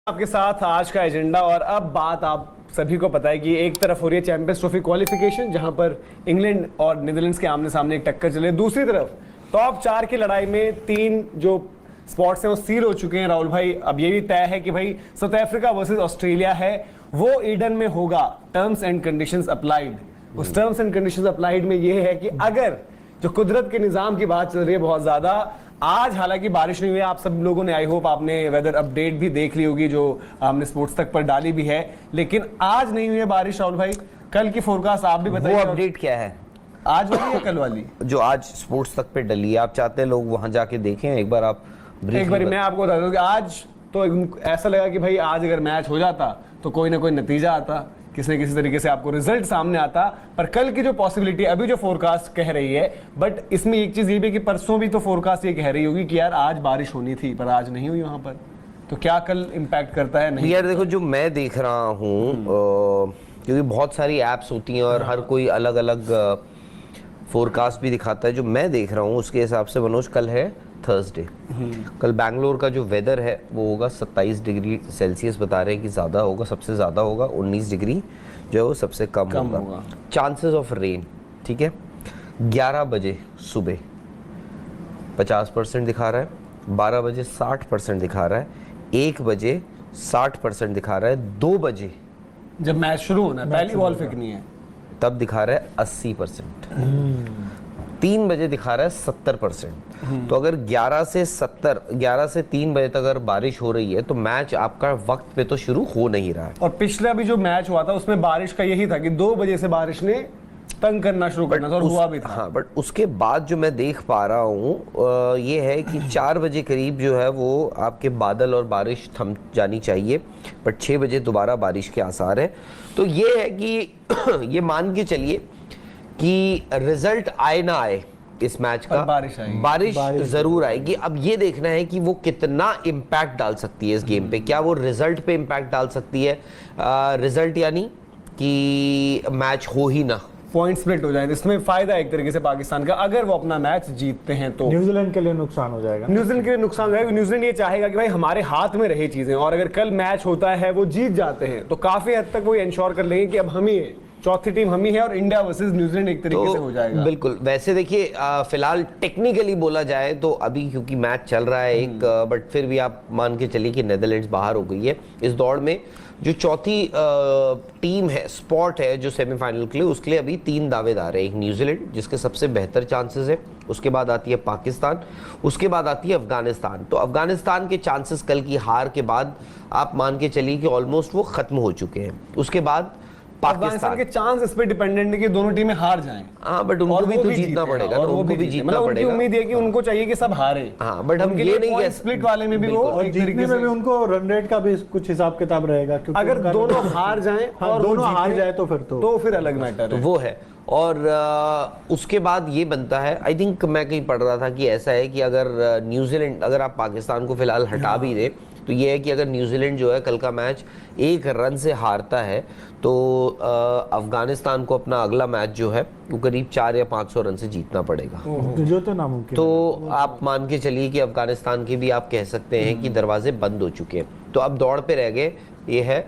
आपके साथ आज का एजेंडा। और अब बात आप सभी को पता है कि एक तरफ हो रही है चैंपियंस ट्रॉफी क्वालिफिकेशन, जहां पर इंग्लैंड और नीदरलैंड्स के आमने सामने एक टक्कर चले। दूसरी तरफ टॉप 4 की लड़ाई में 3 जो स्पॉट्स हैं वो सील हो चुके हैं राहुल भाई। अब ये भी तय है कि भाई साउथ अफ्रीका वर्सेस ऑस्ट्रेलिया है वो ईडन में होगा। Terms and conditions applied. उस टर्म्स एंड कंडीशंस अप्लाइड में ये है कि अगर जो कुदरत के निजाम की बात चल रही है बहुत ज्यादा, आज हालांकि बारिश नहीं हुई है, आप सब लोगों ने आई होप आपने वेदर अपडेट भी देख ली होगी जो हमने स्पोर्ट्स तक पर डाली भी है, लेकिन आज नहीं हुई है बारिश राहुल भाई। कल की फोरकास्ट आप भी बताइए। वो अपडेट क्या है? आज वाली या कल वाली? जो आज स्पोर्ट्स तक पे डली है, आप चाहते हैं लोग वहां जाके देखें एक बार? आप एक बार मैं आपको बता दूं कि आज तो ऐसा लगा कि भाई आज अगर मैच हो जाता तो कोई ना कोई नतीजा आता, किसी न किसी तरीके से आपको रिजल्ट सामने आता। पर कल की जो पॉसिबिलिटी, अभी जो फोरकास्ट कह रही है, बट इसमें एक चीज ये भी कि परसों भी तो फोरकास्ट ये कह रही होगी कि यार आज बारिश होनी थी पर आज नहीं हुई वहां पर, तो क्या कल इम्पैक्ट करता है? नहीं यार देखो, जो मैं देख रहा हूँ क्योंकि बहुत सारी एप्स होती हैं और हर कोई अलग अलग फोरकास्ट भी दिखाता है। जो मैं देख रहा हूँ उसके हिसाब से मनोज, कल है थर्सडे, कल बैंगलोर का जो वेदर है वो होगा 27 डिग्री सेल्सियस बता रहे हैं कि ज़्यादा होगा, सबसे ज़्यादा होगा। 19 डिग्री जो है वो सबसे कम होगा। चांसेस ऑफ रेन, ठीक है, 11 बजे सुबह 50% दिखा रहा है, 12 बजे 60% दिखा रहा है, 1 बजे 60% दिखा रहा है, 2 बजे जब मैच शुरू होना है, पहली बॉल फेंकनी है, तब दिखा रहा है 80%, 3 बजे दिखा रहा है 70%। तो अगर 11 से 3 बजे तक अगर बारिश हो रही है तो मैच आपका वक्त पे तो शुरू हो नहीं रहा है। और पिछला भी जो मैच हुआ था उसमें बारिश का यही था कि 2 बजे से बारिश ने तंग करना शुरू करना था और हुआ भी था। हाँ, बट उसके बाद जो मैं देख पा रहा हूँ ये है कि 4 बजे करीब जो है वो आपके बादल और बारिश थम जानी चाहिए, बट 6 बजे दोबारा बारिश के आसार है। तो ये है कि ये मान के चलिए कि रिजल्ट आए ना आए इस मैच का, बारिश जरूर आएगी। अब ये देखना है कि वो कितना इम्पैक्ट डाल सकती है इस गेम पे। क्या वो रिजल्ट पे इम्पैक्ट डाल सकती है? रिजल्ट यानी कि मैच हो ही ना, पॉइंट स्प्लिट हो जाए। इसमें फायदा एक तरीके से पाकिस्तान का, अगर वो अपना मैच जीतते हैं तो न्यूजीलैंड के लिए नुकसान हो जाएगा। न्यूजीलैंड के लिए नुकसान हो जाएगा। न्यूजीलैंड ये चाहेगा कि भाई हमारे हाथ में रहे चीजें, और अगर कल मैच होता है वो जीत जाते हैं तो काफी हद तक वो इंश्योर कर लेंगे कि अब हम ही चौथी टीम हम ही है और इंडिया वर्सेस न्यूजीलैंड एक तरीके से हो जाएगा। बिल्कुल। वैसे देखिए, फिलहाल टेक्निकली बोला जाए तो अभी क्योंकि मैच चल रहा है एक, बट फिर भी आप मान के चलिए कि नीदरलैंड्स बाहर हो गई है इस दौड़ में। जो चौथी टीम है, स्पॉट है जो सेमीफाइनल के लिए, उसके लिए अभी 3 दावेदार है। एक न्यूजीलैंड जिसके सबसे बेहतर चांसेस है, उसके बाद आती है पाकिस्तान, उसके बाद आती है अफगानिस्तान। तो अफगानिस्तान के चांसेस कल की हार के बाद आप मान के चलिए कि ऑलमोस्ट वो खत्म हो चुके हैं। उसके बाद पाकिस्तान के चांस इस पे डिपेंडेंट है कि दोनों टीमें हार जाएं। हाँ, बट उनको भी तो जीतना पड़ेगा, और उनको भी जीतना पड़ेगा। उम्मीद है कि उनको चाहिए कि सब हारे। हाँ, बट हम ये नहीं कह स्प्लिट वाले में भी वो, और जीतने में भी उनको रन रेट का भी कुछ हिसाब किताब रहेगा, क्योंकि अगर दोनों हार जाएं और दोनों हार जाए तो फिर अलग मैटर है। तो वो है। और उसके बाद ये बनता है, आई थिंक मैं कहीं पढ़ रहा था कि ऐसा है कि अगर न्यूजीलैंड, अगर आप पाकिस्तान को फिलहाल हटा भी दे तो ये है कि अगर न्यूजीलैंड जो है कल का मैच 1 रन से हारता है तो अफगानिस्तान को अपना अगला मैच जो है वो करीब 400 या 500 रन से जीतना पड़ेगा। जो तो नामुमकिन। तो आप मान के चलिए कि अफगानिस्तान के भी आप कह सकते हैं कि दरवाजे बंद हो चुके हैं। तो अब दौड़ पे रह गए, ये है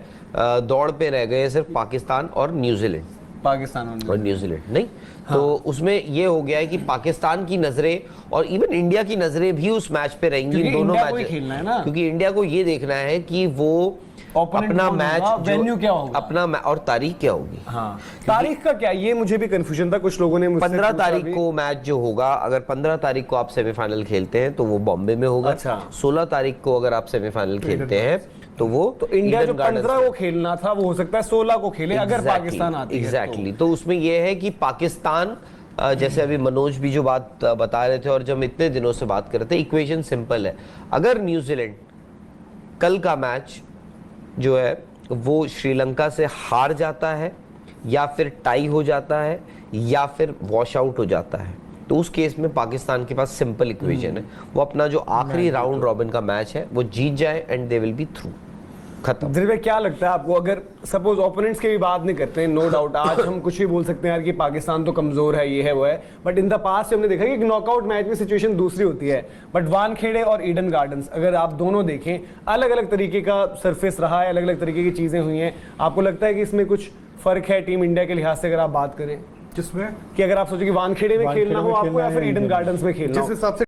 दौड़ पे रह गए सिर्फ पाकिस्तान और न्यूजीलैंड। पाकिस्तान और न्यूजीलैंड नहीं। हाँ। तो उसमें ये हो गया है कि पाकिस्तान की नजरें और इवन इंडिया की नजरें भी उस मैच पे रहेंगी, दोनों मैच खेलना है ना, क्योंकि इंडिया को ये देखना है कि वो अपना मैच, वेन्यू क्या होगा, अपना और तारीख क्या होगी। हाँ, तारीख का क्या, ये मुझे भी कंफ्यूजन था। कुछ लोगों ने 15 तारीख को मैच जो होगा, अगर 15 तारीख को आप सेमीफाइनल खेलते हैं तो वो बॉम्बे में होगा। 16 तारीख को अगर आप सेमीफाइनल खेलते हैं तो वो इंडिया जो 15 को खेलना था वो हो सकता है 16 को खेले अगर पाकिस्तान आती है। एग्जैक्टली। तो उसमें यह है कि पाकिस्तान, जैसे अभी मनोज भी जो बात बता रहे थे और जब इतने दिनों से बात कर रहे थे, इक्वेशन सिंपल है। अगर न्यूजीलैंड कल का मैच जो है वो श्रीलंका से हार जाता है या फिर टाई हो जाता है या फिर वॉश आउट हो जाता है, तो उस केस में पाकिस्तान के पास सिंपल इक्वेशन है, वो अपना जो आखिरी राउंड रॉबिन का मैच है वो जीत जाए and they will be through. खत्म। दिलवे क्या लगता है आपको, अगर सपोज ओपोनेंट्स की भी बात नहीं करते हैं, नो डाउट आज हम कुछ भी बोल सकते हैं यार कि पाकिस्तान तो कमजोर है, ये है वो है, बट इन द पास्ट हमने देखा कि नॉकआउट मैच में सिचुएशन दूसरी होती है। बट वानखेड़े और ईडन गार्डन्स अगर आप दोनों देखें, अलग अलग तरीके का सरफेस रहा है, अलग अलग तरीके की चीजें हुई हैं। आपको लगता है कि इसमें कुछ फर्क है टीम इंडिया के लिहाज से अगर आप बात करें, जिसमें कि अगर आप सोचो कि वानखेड़े में वानखेड़े खेलना हो में आपको खेलना या है फिर या ईडन ईडन गार्डन्स में खेलना जिस हो? हिसाब से